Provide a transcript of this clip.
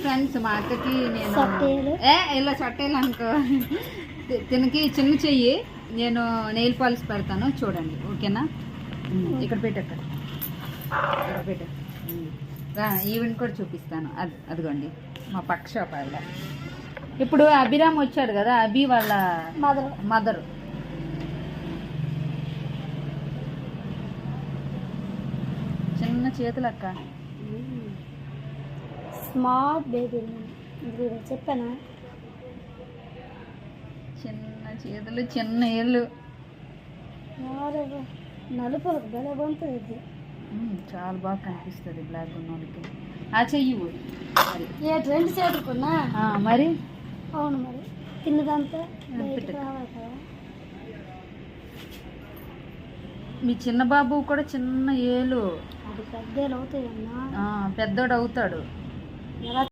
Friends మా అక్కకి నేను ఇలా చట్టేలు అనుకో తినకి చిన్న చెయ్యి నేను నెయిల్ పాలిష్ పెడతాను చూడండి ఓకేనా. ఇక్కడ పెట్టక్క ఇక్కడ పెట్ట ఈవెంట్ కూడా చూపిస్తాను. అదిగోండి మా పక్క షాప్ వాళ్ళ. ఇప్పుడు అభిరామ్ వచ్చాడు కదా, అభి వాళ్ళ మదర్. చిన్న చేతులు అక్క, స్మార్ట్ బేబీ చెప్పానా, చిన్న చేతులు చిన్న ఏళ్ళు, నలుపులకు బలవంతుంది. చాలా బాగా కనిపిస్తుంది బ్లాక్ ఉన్న వాళ్ళకి. ఆ చెయ్యి మరి రెండు చేతుకున్నా మరి అవును మరి తిన్నదంతా రావాలి కదా. మీ చిన్న బాబు కూడా చిన్న ఏలు, అది పెద్దలు అవుతాయి అన్నా, పెద్దోడు అవుతాడు. ఎలా